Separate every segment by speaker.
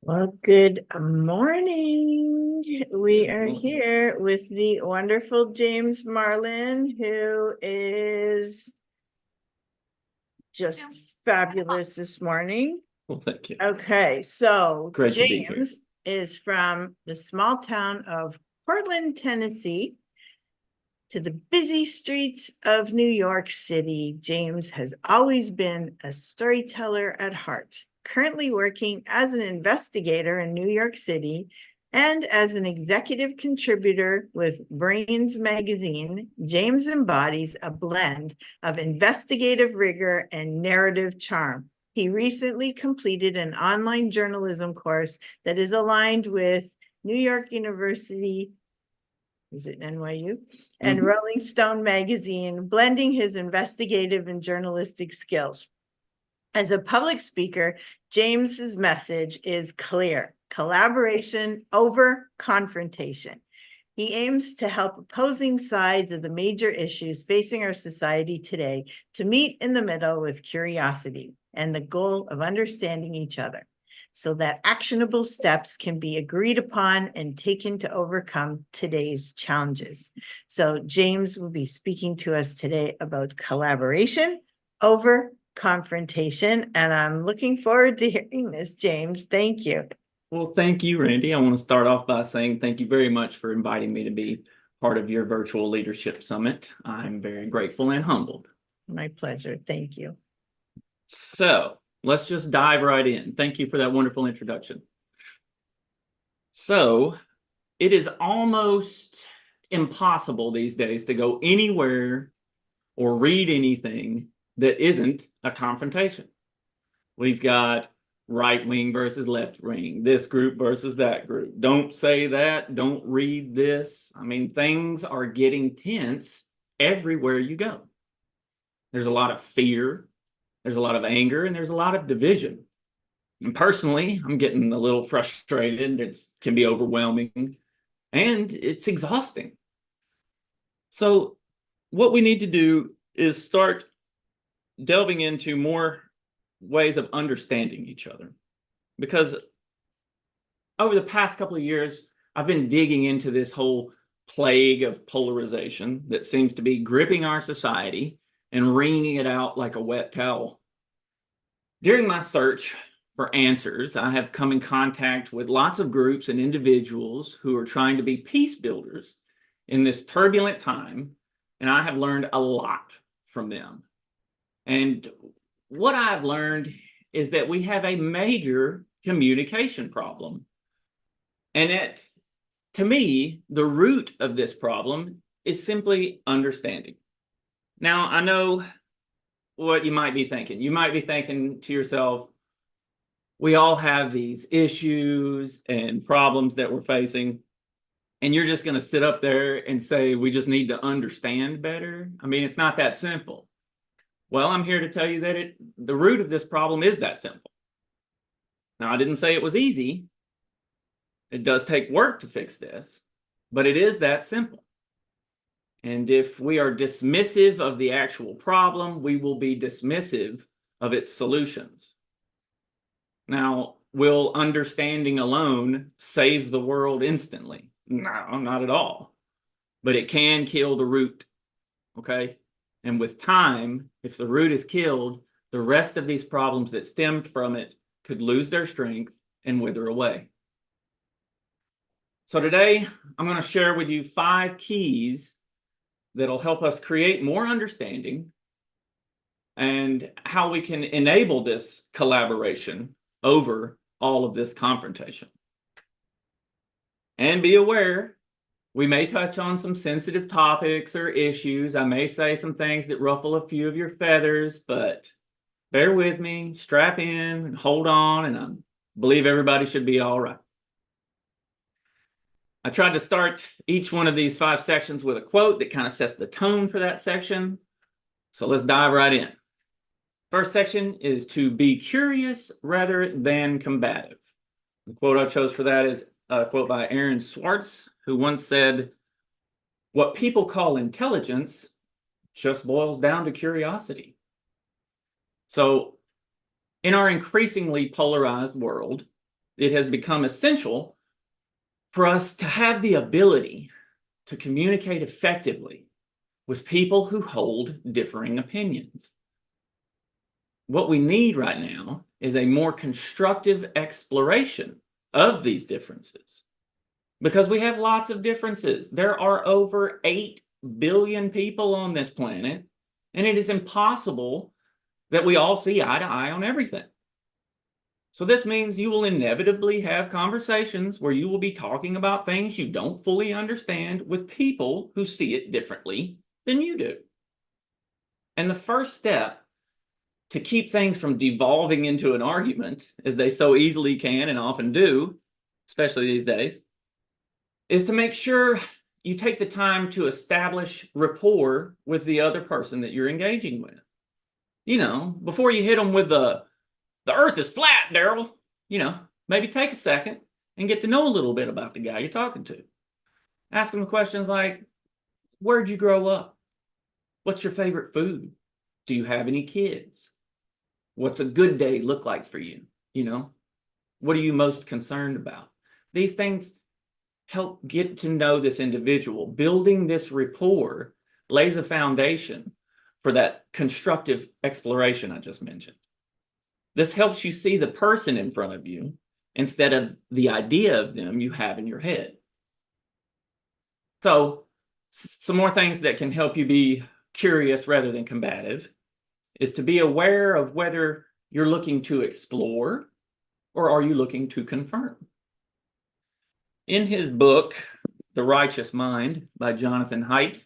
Speaker 1: Well, good morning. We are here with the wonderful James Marlin, who is just fabulous this morning.
Speaker 2: Well, thank you.
Speaker 1: Okay, so
Speaker 2: Great to be here.
Speaker 1: James is from the small town of Portland, Tennessee, to the busy streets of New York City. James has always been a storyteller at heart, currently working as an investigator in New York City and as an executive contributor with Brains magazine. James embodies a blend of investigative rigor and narrative charm. He recently completed an online journalism course that is aligned with New York University, is it NYU? And Rolling Stone magazine, blending his investigative and journalistic skills. As a public speaker, James's message is clear: collaboration over confrontation. He aims to help opposing sides of the major issues facing our society today to meet in the middle with curiosity and the goal of understanding each other, so that actionable steps can be agreed upon and taken to overcome today's challenges. So James will be speaking to us today about collaboration over confrontation, and I'm looking forward to hearing this, James. Thank you.
Speaker 2: Well, thank you, Randy. I want to start off by saying thank you very much for inviting me to be part of your virtual leadership summit. I'm very grateful and humbled.
Speaker 1: My pleasure. Thank you.
Speaker 2: So let's just dive right in. Thank you for that wonderful introduction. So it is almost impossible these days to go anywhere or read anything that isn't a confrontation. We've got right wing versus left wing, this group versus that group. Don't say that, don't read this. I mean, things are getting tense everywhere you go. There's a lot of fear, there's a lot of anger, and there's a lot of division. And personally, I'm getting a little frustrated. It can be overwhelming and it's exhausting. So what we need to do is start delving into more ways of understanding each other, because over the past couple of years I've been digging into this whole plague of polarization that seems to be gripping our society and wringing it out like a wet towel. During my search for answers, I have come in contact with lots of groups and individuals who are trying to be peace builders in this turbulent time, and I have learned a lot from them. And what I've learned is that we have a major communication problem. And to me, the root of this problem is simply understanding. Now, I know what you might be thinking. You might be thinking to yourself, we all have these issues and problems that we're facing, and you're just going to sit up there and say, we just need to understand better. I mean, it's not that simple. Well, I'm here to tell you that the root of this problem is that simple. Now, I didn't say it was easy. It does take work to fix this, but it is that simple. And if we are dismissive of the actual problem, we will be dismissive of its solutions. Now, will understanding alone save the world instantly? No, not at all. But it can kill the root, okay? And with time, if the root is killed, the rest of these problems that stemmed from it could lose their strength and wither away. So today, I'm going to share with you 5 keys that'll help us create more understanding and how we can enable this collaboration over all of this confrontation. And be aware, we may touch on some sensitive topics or issues. I may say some things that ruffle a few of your feathers, but bear with me, strap in, and hold on, and I believe everybody should be all right. I tried to start each one of these 5 sections with a quote that kind of sets the tone for that section. So let's dive right in. First section is to be curious rather than combative. The quote I chose for that is a quote by Aaron Swartz, who once said, "What people call intelligence just boils down to curiosity." So in our increasingly polarized world, it has become essential for us to have the ability to communicate effectively with people who hold differing opinions. What we need right now is a more constructive exploration of these differences, because we have lots of differences. There are over 8 billion people on this planet, and it is impossible that we all see eye to eye on everything. So this means you will inevitably have conversations where you will be talking about things you don't fully understand with people who see it differently than you do. And the first step to keep things from devolving into an argument, as they so easily can and often do, especially these days, is to make sure you take the time to establish rapport with the other person that you're engaging with. You know, before you hit them with the earth is flat, Daryl, you know, maybe take a second and get to know a little bit about the guy you're talking to. Ask them questions like, where'd you grow up? What's your favorite food? Do you have any kids? What's a good day look like for you? You know, what are you most concerned about? These things help get to know this individual. Building this rapport lays a foundation for that constructive exploration I just mentioned. This helps you see the person in front of you instead of the idea of them you have in your head. So, some more things that can help you be curious rather than combative is to be aware of whether you're looking to explore or are you looking to confirm. In his book, The Righteous Mind by Jonathan Haidt,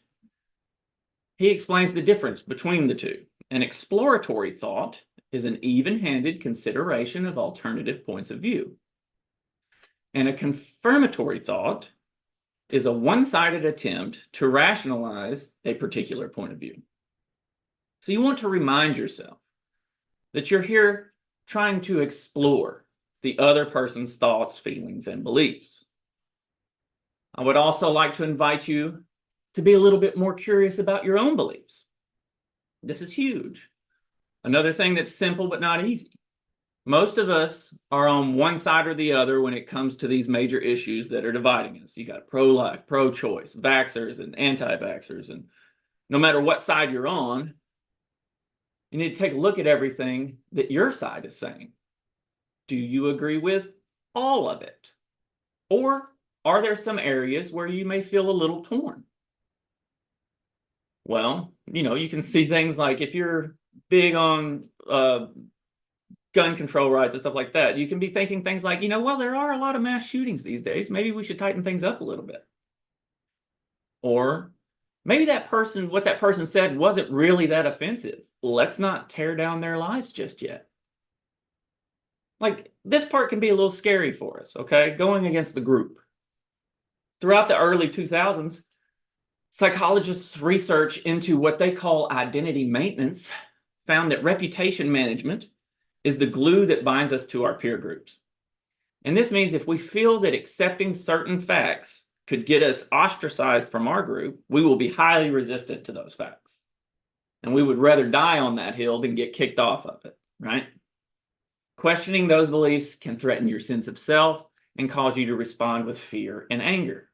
Speaker 2: he explains the difference between the two. An exploratory thought is an even-handed consideration of alternative points of view. And a confirmatory thought is a one-sided attempt to rationalize a particular point of view. So you want to remind yourself that you're here trying to explore the other person's thoughts, feelings, and beliefs. I would also like to invite you to be a little bit more curious about your own beliefs. This is huge. Another thing that's simple but not easy. Most of us are on one side or the other when it comes to these major issues that are dividing us. You got pro-life, pro-choice, vaxxers and anti-vaxxers, and no matter what side you're on, you need to take a look at everything that your side is saying. Do you agree with all of it? Or are there some areas where you may feel a little torn? Well, you know, you can see things like if you're big on gun control rights and stuff like that, you can be thinking things like, you know, well, there are a lot of mass shootings these days. Maybe we should tighten things up a little bit. Or maybe what that person said wasn't really that offensive. Let's not tear down their lives just yet. Like, this part can be a little scary for us, okay? Going against the group. Throughout the early 2000s, psychologists' research into what they call identity maintenance found that reputation management is the glue that binds us to our peer groups. And this means if we feel that accepting certain facts could get us ostracized from our group, we will be highly resistant to those facts. And we would rather die on that hill than get kicked off of it, right? Questioning those beliefs can threaten your sense of self and cause you to respond with fear and anger.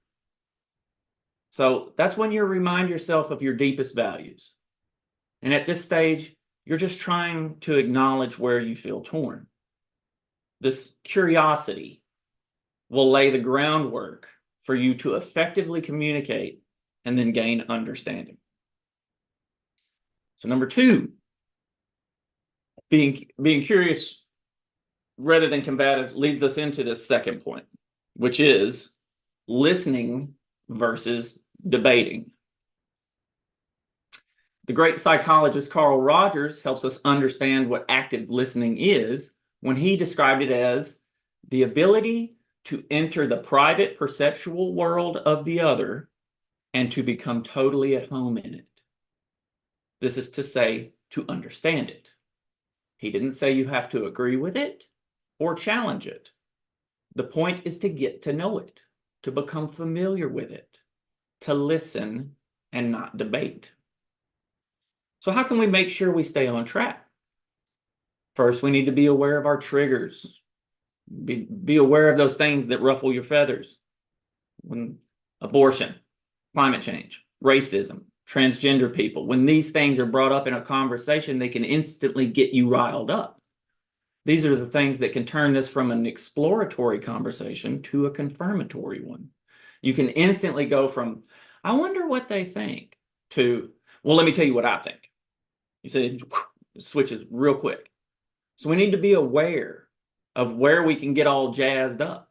Speaker 2: So that's when you remind yourself of your deepest values. And at this stage, you're just trying to acknowledge where you feel torn. This curiosity will lay the groundwork for you to effectively communicate and then gain understanding. So number 2, being curious rather than combative leads us into this second point, which is listening versus debating. The great psychologist Carl Rogers helps us understand what active listening is when he described it as the ability to enter the private perceptual world of the other and to become totally at home in it. This is to say, to understand it. He didn't say you have to agree with it or challenge it. The point is to get to know it, to become familiar with it, to listen and not debate. So how can we make sure we stay on track? First, we need to be aware of our triggers. Be aware of those things that ruffle your feathers. When abortion, climate change, racism, transgender people, when these things are brought up in a conversation, they can instantly get you riled up. These are the things that can turn this from an exploratory conversation to a confirmatory one. You can instantly go from, I wonder what they think, to, well, let me tell you what I think. You see, it switches real quick. So we need to be aware of where we can get all jazzed up.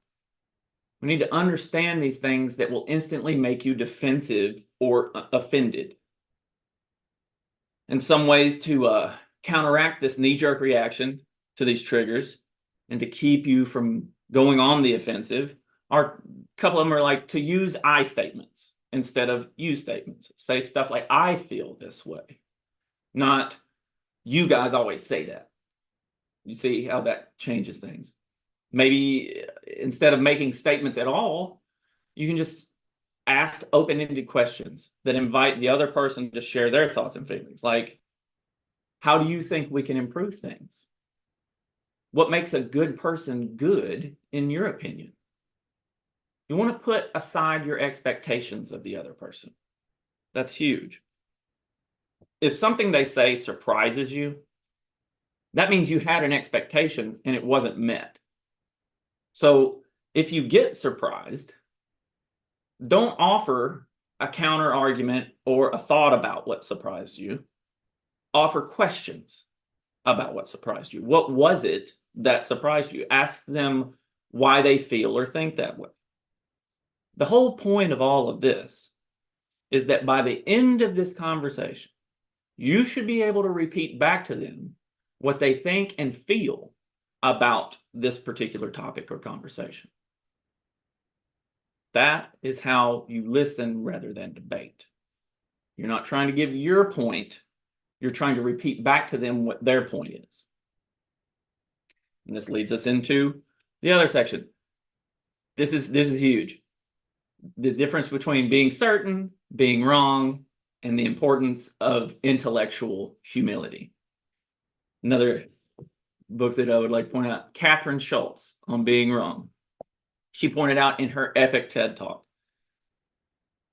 Speaker 2: We need to understand these things that will instantly make you defensive or offended. In some ways, to counteract this knee-jerk reaction to these triggers and to keep you from going on the offensive, a couple of them are like to use I statements instead of you statements. Say stuff like, I feel this way, not you guys always say that. You see how that changes things. Maybe instead of making statements at all, you can just ask open-ended questions that invite the other person to share their thoughts and feelings. Like, how do you think we can improve things? What makes a good person good, in your opinion? You want to put aside your expectations of the other person. That's huge. If something they say surprises you, that means you had an expectation and it wasn't met. So if you get surprised, don't offer a counter argument or a thought about what surprised you. Offer questions about what surprised you. What was it that surprised you? Ask them why they feel or think that way. The whole point of all of this is that by the end of this conversation, you should be able to repeat back to them what they think and feel about this particular topic or conversation. That is how you listen rather than debate. You're not trying to give your point. You're trying to repeat back to them what their point is. And this leads us into the other section. This is huge. The difference between being certain, being wrong, and the importance of intellectual humility. Another book that I would like to point out, Catherine Schultz on being wrong. She pointed out in her epic TED Talk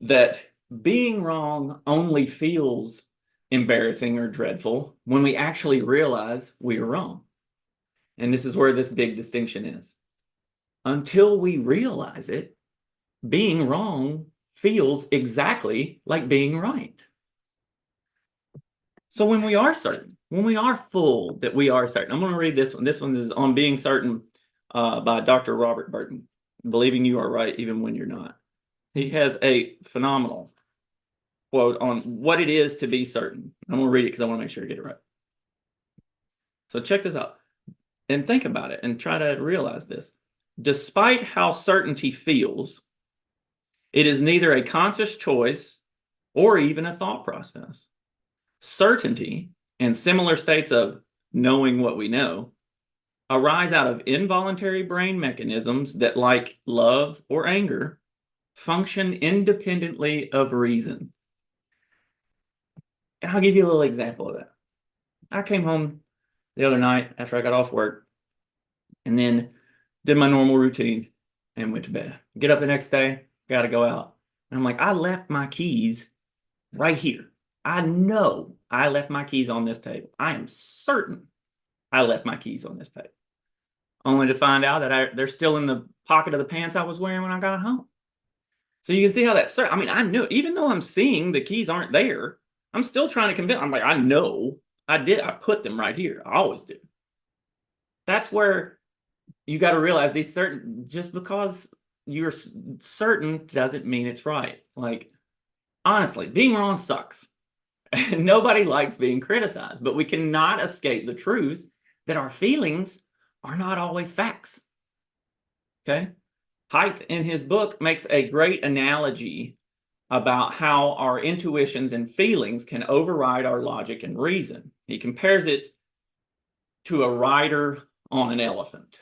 Speaker 2: that being wrong only feels embarrassing or dreadful when we actually realize we are wrong. And this is where this big distinction is. Until we realize it, being wrong feels exactly like being right. So when we are certain, when we are full that we are certain, I'm going to read this one. This one is on being certain by Dr. Robert Burton, believing you are right even when you're not. He has a phenomenal quote on what it is to be certain. I'm going to read it because I want to make sure I get it right. So check this out and think about it and try to realize this. Despite how certainty feels, it is neither a conscious choice or even a thought process. Certainty and similar states of knowing what we know arise out of involuntary brain mechanisms that, like love or anger, function independently of reason. And I'll give you a little example of that. I came home the other night after I got off work and then did my normal routine and went to bed. Get up the next day, got to go out. And I'm like, I left my keys right here. I know I left my keys on this table. I am certain I left my keys on this table. Only to find out that they're still in the pocket of the pants I was wearing when I got home. So you can see how that's certain. I mean, I knew, even though I'm seeing the keys aren't there, I'm still trying to convince. I'm like, I know I did. I put them right here. I always do. That's where you got to realize these certain, just because you're certain doesn't mean it's right. Like, honestly, being wrong sucks. Nobody likes being criticized, but we cannot escape the truth that our feelings are not always facts. Okay? Haidt, in his book, makes a great analogy about how our intuitions and feelings can override our logic and reason. He compares it to a rider on an elephant.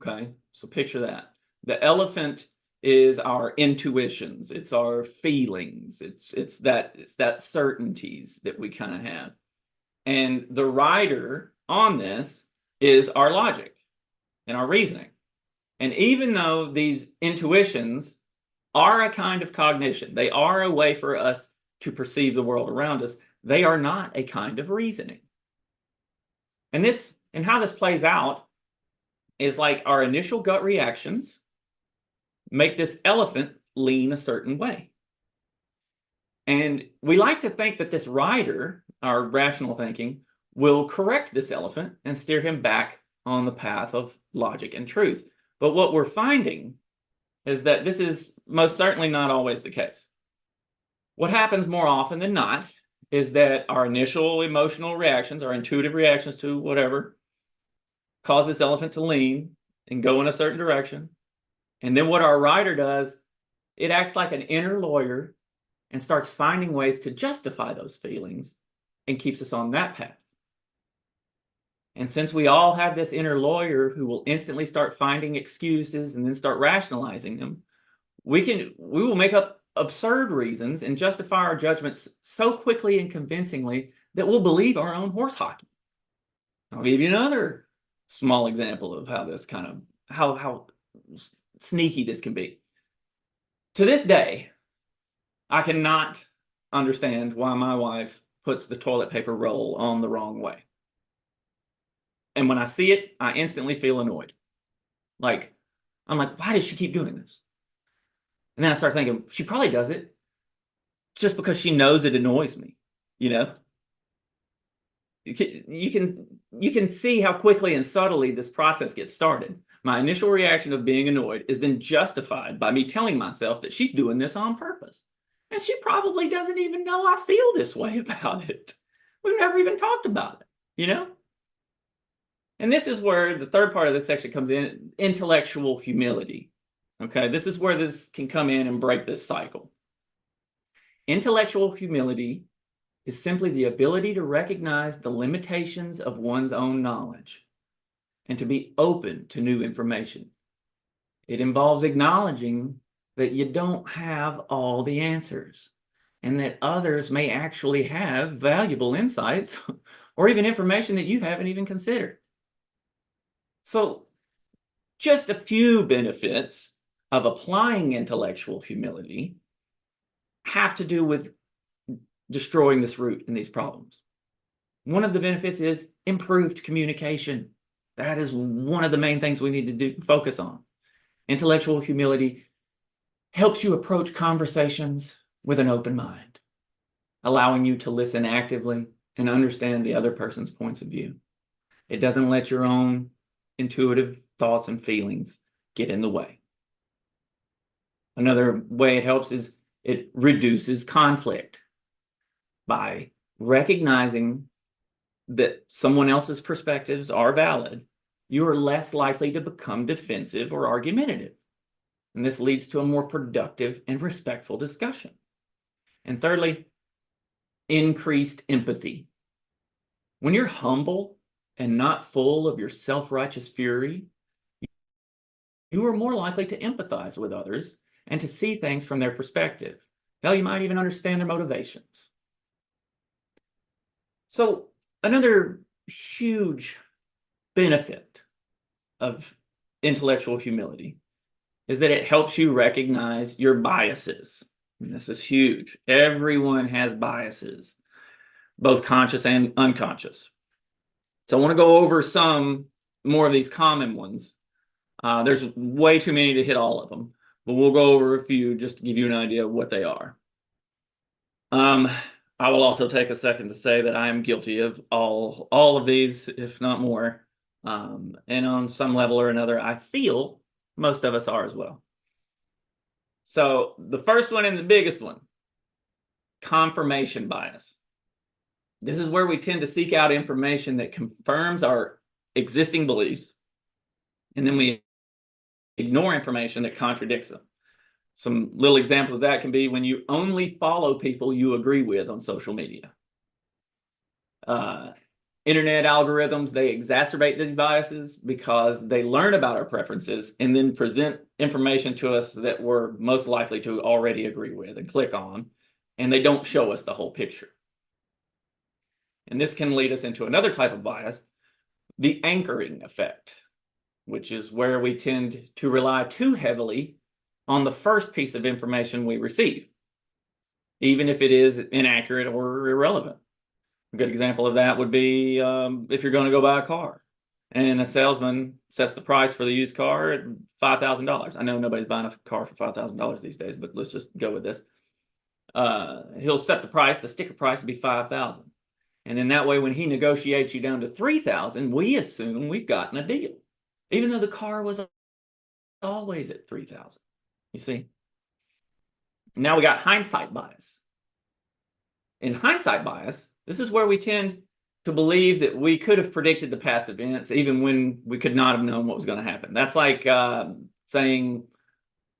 Speaker 2: Okay? So picture that. The elephant is our intuitions, it's our feelings, it's that certainties that we kind of have. And the rider on this is our logic. in our reasoning. And even though these intuitions are a kind of cognition, they are a way for us to perceive the world around us, they are not a kind of reasoning. And how this plays out is like our initial gut reactions make this elephant lean a certain way. And we like to think that this rider, our rational thinking, will correct this elephant and steer him back on the path of logic and truth. But what we're finding is that this is most certainly not always the case. What happens more often than not is that our initial emotional reactions, our intuitive reactions to whatever, cause this elephant to lean and go in a certain direction. And then what our rider does, it acts like an inner lawyer and starts finding ways to justify those feelings and keeps us on that path. And since we all have this inner lawyer who will instantly start finding excuses and then start rationalizing them, we will make up absurd reasons and justify our judgments so quickly and convincingly that we'll believe our own horse hockey. I'll give you another small example of how this kind of how sneaky this can be. To this day, I cannot understand why my wife puts the toilet paper roll on the wrong way. And when I see it, I instantly feel annoyed. I'm like, why does she keep doing this? And then I start thinking, she probably does it just because she knows it annoys me, you know? You can see how quickly and subtly this process gets started. My initial reaction of being annoyed is then justified by me telling myself that she's doing this on purpose. And she probably doesn't even know I feel this way about it. We've never even talked about it, you know? And this is where the third part of this section comes in, intellectual humility. Okay, this is where this can come in and break this cycle. Intellectual humility is simply the ability to recognize the limitations of one's own knowledge and to be open to new information. It involves acknowledging that you don't have all the answers and that others may actually have valuable insights or even information that you haven't even considered. So, just a few benefits of applying intellectual humility have to do with destroying this root in these problems. One of the benefits is improved communication. That is one of the main things we need to focus on. Intellectual humility helps you approach conversations with an open mind, allowing you to listen actively and understand the other person's points of view. It doesn't let your own intuitive thoughts and feelings get in the way. Another way it helps is it reduces conflict. By recognizing that someone else's perspectives are valid, you are less likely to become defensive or argumentative. And this leads to a more productive and respectful discussion. And thirdly, increased empathy. When you're humble and not full of your self-righteous fury, you are more likely to empathize with others and to see things from their perspective. Hell, you might even understand their motivations. So another huge benefit of intellectual humility is that it helps you recognize your biases. And this is huge. Everyone has biases, both conscious and unconscious. So I want to go over some more of these common ones. There's way too many to hit all of them, but we'll go over a few just to give you an idea of what they are. I will also take a second to say that I am guilty of all of these, if not more. And on some level or another, I feel most of us are as well. So the first one and the biggest one, confirmation bias. This is where we tend to seek out information that confirms our existing beliefs, and then we ignore information that contradicts them. Some little examples of that can be when you only follow people you agree with on social media. Internet algorithms, they exacerbate these biases because they learn about our preferences and then present information to us that we're most likely to already agree with and click on, and they don't show us the whole picture. And this can lead us into another type of bias, the anchoring effect. which is where we tend to rely too heavily on the first piece of information we receive, even if it is inaccurate or irrelevant. A good example of that would be if you're going to go buy a car and a salesman sets the price for the used car at $5,000. I know nobody's buying a car for $5,000 these days, but let's just go with this. He'll set the price, the sticker price will be $5,000. And then that way, when he negotiates you down to $3,000, we assume we've gotten a deal, even though the car was always at $3,000. You see? Now we got hindsight bias. In hindsight bias, this is where we tend to believe that we could have predicted the past events, even when we could not have known what was going to happen. That's like saying,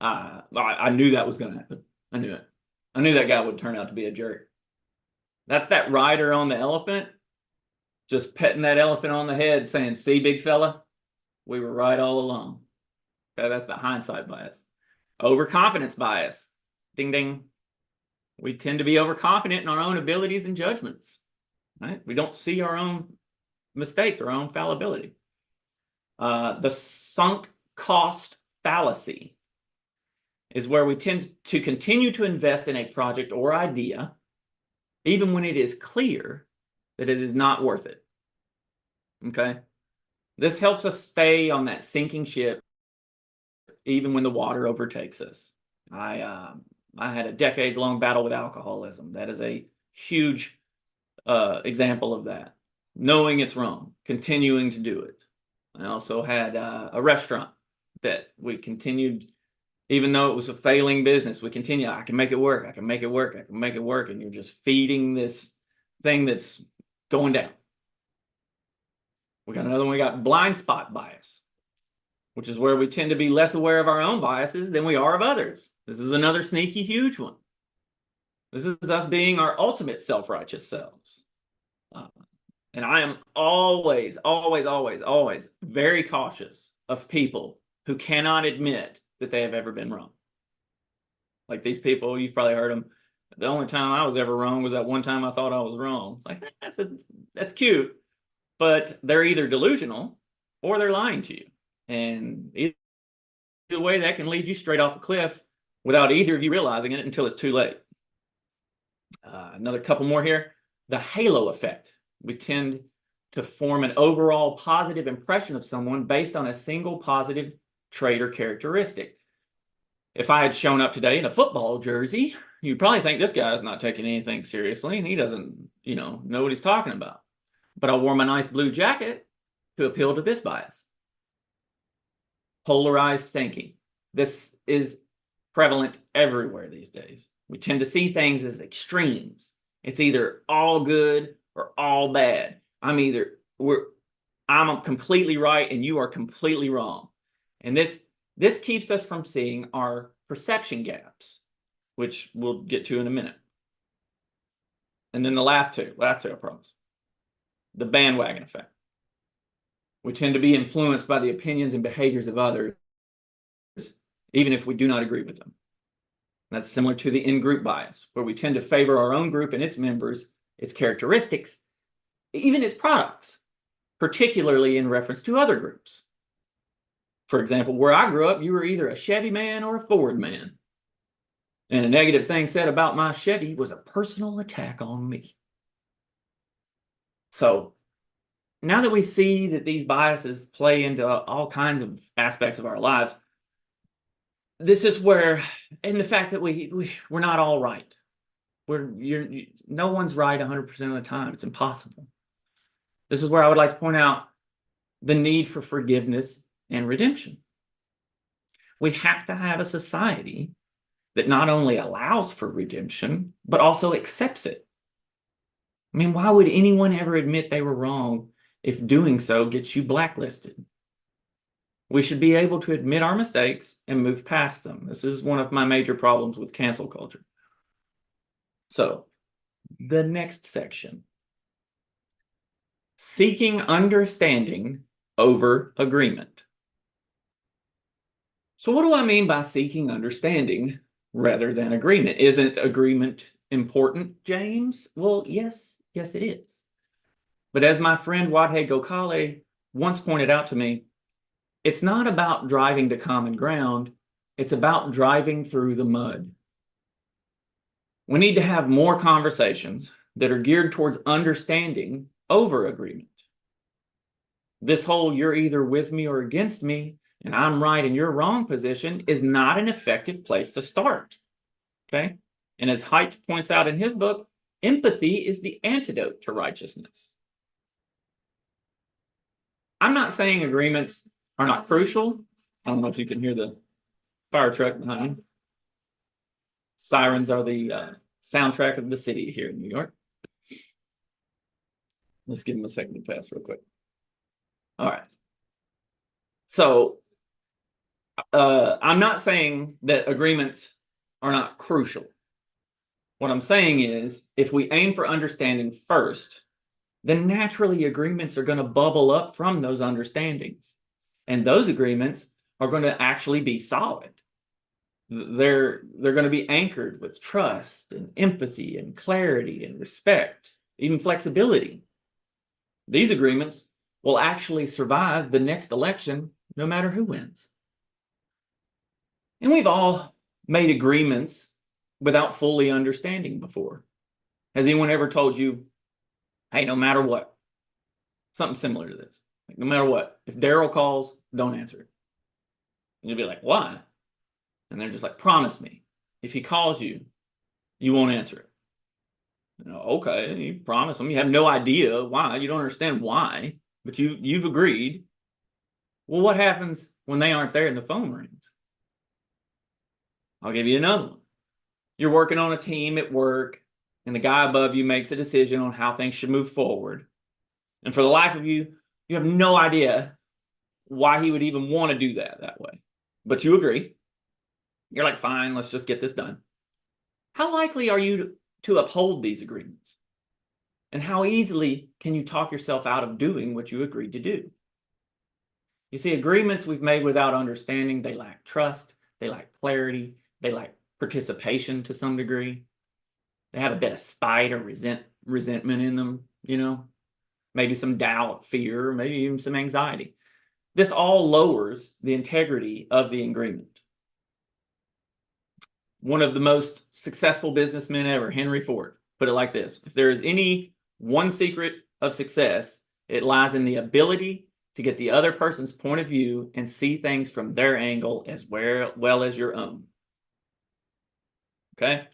Speaker 2: I knew that was going to happen. I knew it. I knew that guy would turn out to be a jerk. That's that rider on the elephant, just petting that elephant on the head, saying, see, big fella, we were right all along. Okay, that's the hindsight bias. Overconfidence bias. Ding, ding. We tend to be overconfident in our own abilities and judgments. Right? We don't see our own mistakes, our own fallibility. The sunk cost fallacy is where we tend to continue to invest in a project or idea, even when it is clear that it is not worth it. Okay? This helps us stay on that sinking ship, even when the water overtakes us. I had a decades-long battle with alcoholism. That is a huge example of that. Knowing it's wrong, continuing to do it. I also had a restaurant that we continued, even though it was a failing business, we continue, I can make it work, I can make it work, I can make it work, and you're just feeding this thing that's going down. We got another one, we got blind spot bias, which is where we tend to be less aware of our own biases than we are of others. This is another sneaky, huge one. This is us being our ultimate self-righteous selves. And I am always, always, always, always very cautious of people who cannot admit that they have ever been wrong. Like these people, you've probably heard them. The only time I was ever wrong was that one time I thought I was wrong. It's like, that's cute, but they're either delusional or they're lying to you. And either way, that can lead you straight off a cliff without either of you realizing it until it's too late. Another couple more here. The halo effect. We tend to form an overall positive impression of someone based on a single positive trait or characteristic. If I had shown up today in a football jersey, you'd probably think this guy's not taking anything seriously and he doesn't, know what he's talking about. But I wore my nice blue jacket to appeal to this bias. Polarized thinking. This is prevalent everywhere these days. We tend to see things as extremes. It's either all good or all bad. I'm completely right and you are completely wrong. And this keeps us from seeing our perception gaps, which we'll get to in a minute. And then the last two, I promise. The bandwagon effect. We tend to be influenced by the opinions and behaviors of others, even if we do not agree with them. That's similar to the in-group bias, where we tend to favor our own group and its members, its characteristics, even its products, particularly in reference to other groups. For example, where I grew up, you were either a Chevy man or a Ford man. And a negative thing said about my Chevy was a personal attack on me. So now that we see that these biases play into all kinds of aspects of our lives, this is where, and the fact that we're not all right. No one's right 100% of the time. It's impossible. This is where I would like to point out the need for forgiveness and redemption. We have to have a society that not only allows for redemption, but also accepts it. I mean, why would anyone ever admit they were wrong if doing so gets you blacklisted? We should be able to admit our mistakes and move past them. This is one of my major problems with cancel culture. So, the next section. Seeking understanding over agreement. So what do I mean by seeking understanding rather than agreement? Isn't agreement important, James? Well, yes it is. But as my friend Wadhe Gokhale once pointed out to me, It's not about driving to common ground. It's about driving through the mud. We need to have more conversations that are geared towards understanding over agreement. This whole you're either with me or against me, and I'm right and you're wrong position is not an effective place to start. Okay? And as Haidt points out in his book, empathy is the antidote to righteousness. I'm not saying agreements are not crucial. I don't know if you can hear the fire truck behind me. Sirens are the soundtrack of the city here in New York. Let's give them a second to pass real quick. All right. So I'm not saying that agreements are not crucial. What I'm saying is, if we aim for understanding first, then naturally agreements are going to bubble up from those understandings. And those agreements are going to actually be solid. They're going to be anchored with trust and empathy and clarity and respect, even flexibility. These agreements will actually survive the next election, no matter who wins. And we've all made agreements without fully understanding before. Has anyone ever told you, hey, no matter what, something similar to this, like, no matter what, if Daryl calls, don't answer it. And you'll be like, why? And they're just like, promise me, if he calls you, you won't answer it. You know, okay, you promise him. You have no idea why. You don't understand why, but you've agreed. Well, what happens when they aren't there and the phone rings? I'll give you another one. You're working on a team at work, and the guy above you makes a decision on how things should move forward. And for the life of you, you have no idea why he would even want to do that way. But you agree. You're like, fine, let's just get this done. How likely are you to uphold these agreements? And how easily can you talk yourself out of doing what you agreed to do? You see, agreements we've made without understanding, they lack trust, they lack clarity, they lack participation to some degree. They have a bit of spite or resentment in them, maybe some doubt, fear, maybe even some anxiety. This all lowers the integrity of the agreement. One of the most successful businessmen ever, Henry Ford, put it like this: if there is any one secret of success, it lies in the ability to get the other person's point of view and see things from their angle as well as your own. Okay?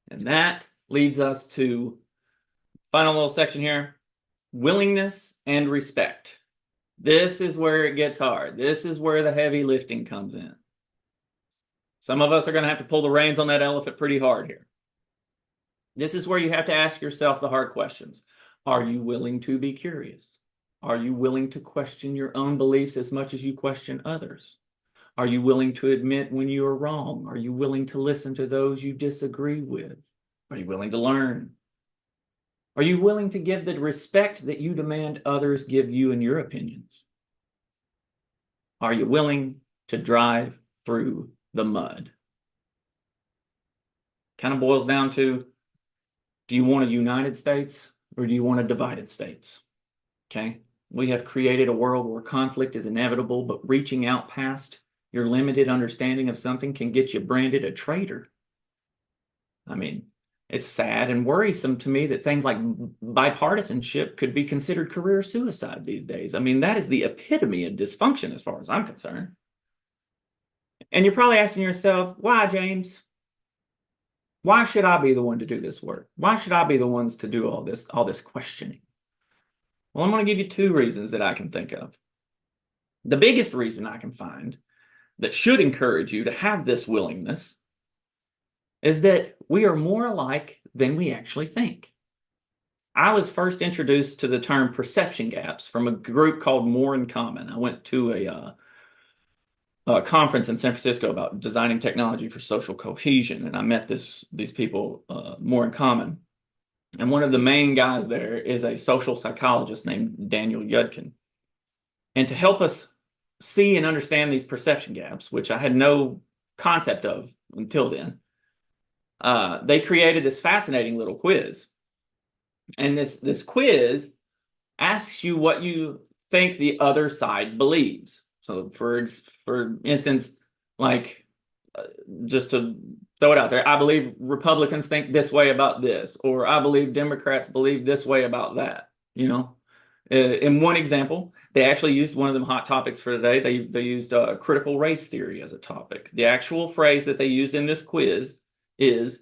Speaker 2: And that leads us to final little section here: willingness and respect. This is where it gets hard. This is where the heavy lifting comes in. Some of us are going to have to pull the reins on that elephant pretty hard here. This is where you have to ask yourself the hard questions. Are you willing to be curious? Are you willing to question your own beliefs as much as you question others? Are you willing to admit when you are wrong? Are you willing to listen to those you disagree with? Are you willing to learn? Are you willing to give the respect that you demand others give you in your opinions? Are you willing to drive through the mud? Kind of boils down to, do you want a united states or do you want a divided states? Okay. We have created a world where conflict is inevitable, but reaching out past your limited understanding of something can get you branded a traitor. I mean, it's sad and worrisome to me that things like bipartisanship could be considered career suicide these days. I mean, that is the epitome of dysfunction as far as I'm concerned. And you're probably asking yourself, why, James? Why should I be the one to do this work? Why should I be the ones to do all this questioning? Well, I'm going to give you two reasons that I can think of. The biggest reason I can find that should encourage you to have this willingness is that we are more alike than we actually think. I was first introduced to the term perception gaps from a group called More in Common. I went to a conference in San Francisco about designing technology for social cohesion, and I met these people, More in Common. And one of the main guys there is a social psychologist named Daniel Yudkin. And to help us see and understand these perception gaps, which I had no concept of until then, they created this fascinating little quiz. And this quiz asks you what you think the other side believes. So for instance, like just to throw it out there, I believe Republicans think this way about this, or I believe Democrats believe this way about that. You know, in one example, they actually used one of them hot topics for today. They used critical race theory as a topic. The actual phrase that they used in this quiz is,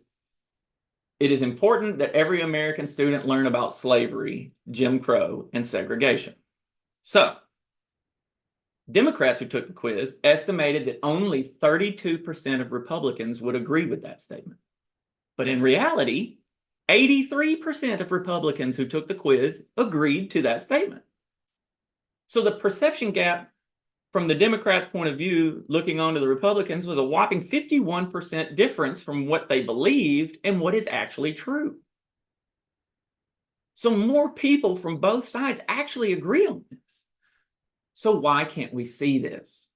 Speaker 2: "It is important that every American student learn about slavery, Jim Crow, and segregation." So Democrats who took the quiz estimated that only 32% of Republicans would agree with that statement. But in reality, 83% of Republicans who took the quiz agreed to that statement. So the perception gap from the Democrats' point of view looking onto the Republicans was a whopping 51% difference from what they believed and what is actually true. So more people from both sides actually agree on this. So why can't we see this?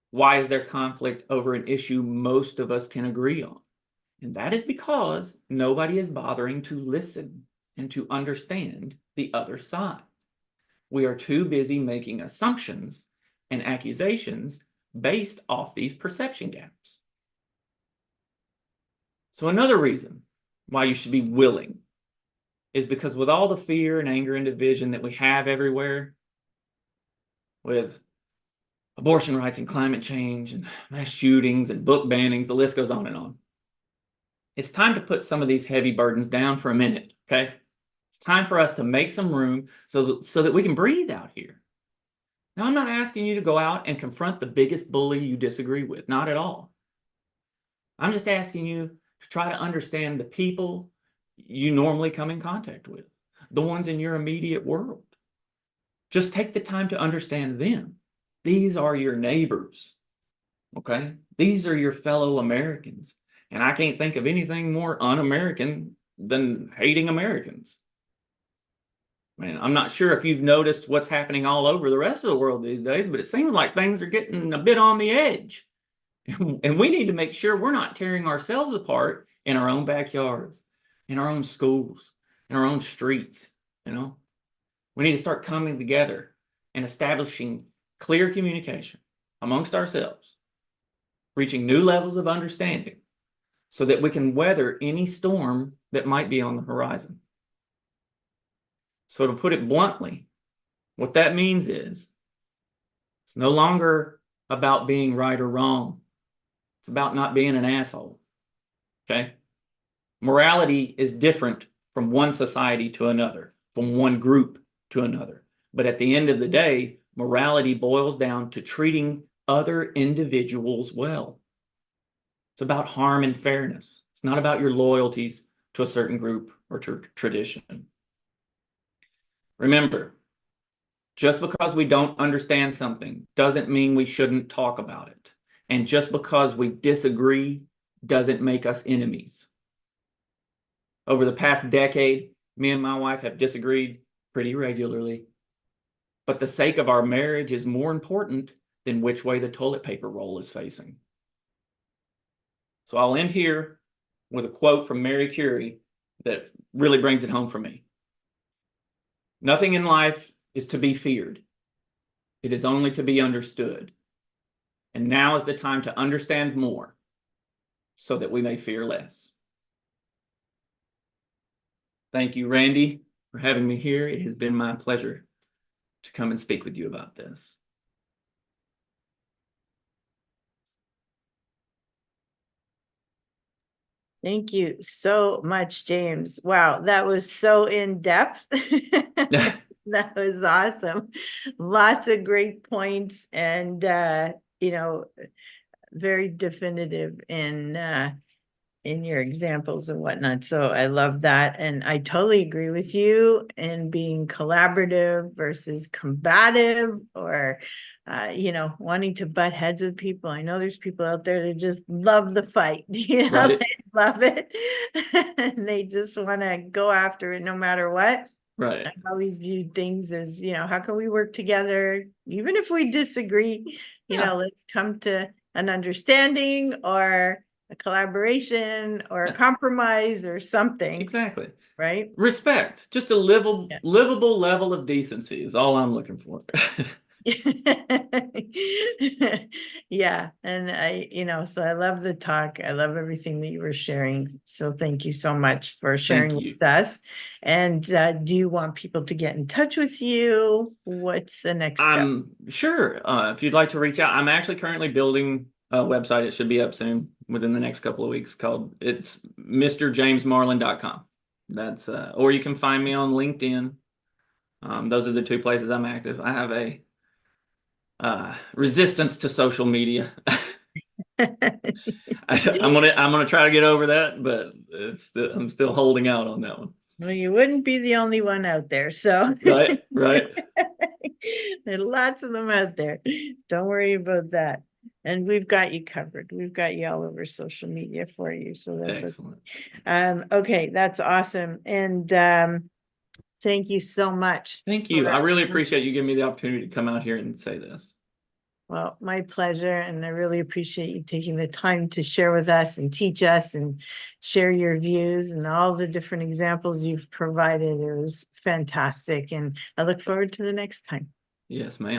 Speaker 2: Why is there conflict over an issue most of us can agree on? And that is because nobody is bothering to listen and to understand the other side. We are too busy making assumptions and accusations based off these perception gaps. So another reason why you should be willing is because with all the fear and anger and division that we have everywhere, with abortion rights and climate change and mass shootings and book bannings, the list goes on and on. It's time to put some of these heavy burdens down for a minute, okay? It's time for us to make some room so that we can breathe out here. Now, I'm not asking you to go out and confront the biggest bully you disagree with, not at all. I'm just asking you to try to understand the people you normally come in contact with, the ones in your immediate world. Just take the time to understand them. These are your neighbors, okay? These are your fellow Americans. And I can't think of anything more un-American than hating Americans. Man, I'm not sure if you've noticed what's happening all over the rest of the world these days, but it seems like things are getting a bit on the edge. And we need to make sure we're not tearing ourselves apart in our own backyards, in our own schools, in our own streets, you know? We need to start coming together and establishing clear communication amongst ourselves, reaching new levels of understanding so that we can weather any storm that might be on the horizon. So to put it bluntly, what that means is it's no longer about being right or wrong. It's about not being an asshole, okay? Morality is different from one society to another, from one group to another. But at the end of the day, morality boils down to treating other individuals well. It's about harm and fairness. It's not about your loyalties to a certain group or to tradition. Remember, just because we don't understand something doesn't mean we shouldn't talk about it. And just because we disagree doesn't make us enemies. Over the past decade, me and my wife have disagreed pretty regularly. But the sake of our marriage is more important than which way the toilet paper roll is facing. So I'll end here with a quote from Mary Curie that really brings it home for me. Nothing in life is to be feared. It is only to be understood. And now is the time to understand more so that we may fear less. Thank you, Randy, for having me here. It has been my pleasure to come and speak with you about this.
Speaker 1: Thank you so much, James. Wow, that was so in-depth. That was awesome. Lots of great points and, very definitive in your examples and whatnot. So I love that. And I totally agree with you in being collaborative versus combative or, wanting to butt heads with people. I know there's people out there that just love the fight,
Speaker 2: Right.
Speaker 1: they love it. And they just want to go after it no matter what.
Speaker 2: Right.
Speaker 1: I've always viewed things as, how can we work together? Even if we disagree, let's come to an understanding or a collaboration or a compromise or something.
Speaker 2: Exactly.
Speaker 1: Right?
Speaker 2: Respect. Just a livable level of decency is all I'm looking for.
Speaker 1: Yeah, and so I love the talk. I love everything that you were sharing. So thank you so much for sharing
Speaker 2: Thank you.
Speaker 1: with us. And do you want people to get in touch with you? What's the next step?
Speaker 2: I'm sure if you'd like to reach out, I'm actually currently building a website. It should be up soon within the next couple of weeks it's mrjamesmarlin.com. That's or you can find me on LinkedIn. Those are the two places I'm active. I have a resistance to social media. I'm gonna try to get over that, but I'm still holding out on that one.
Speaker 1: Well, you wouldn't be the only one out there, so.
Speaker 2: Right, right.
Speaker 1: There's lots of them out there. Don't worry about that. And we've got you covered. We've got you all over social media for you. So that's
Speaker 2: Excellent.
Speaker 1: okay. That's awesome. And thank you so much.
Speaker 2: Thank you. I really appreciate you giving me the opportunity to come out here and say this.
Speaker 1: Well, my pleasure. And I really appreciate you taking the time to share with us and teach us and share your views and all the different examples you've provided. It was fantastic. And I look forward to the next time.
Speaker 2: Yes, ma'am.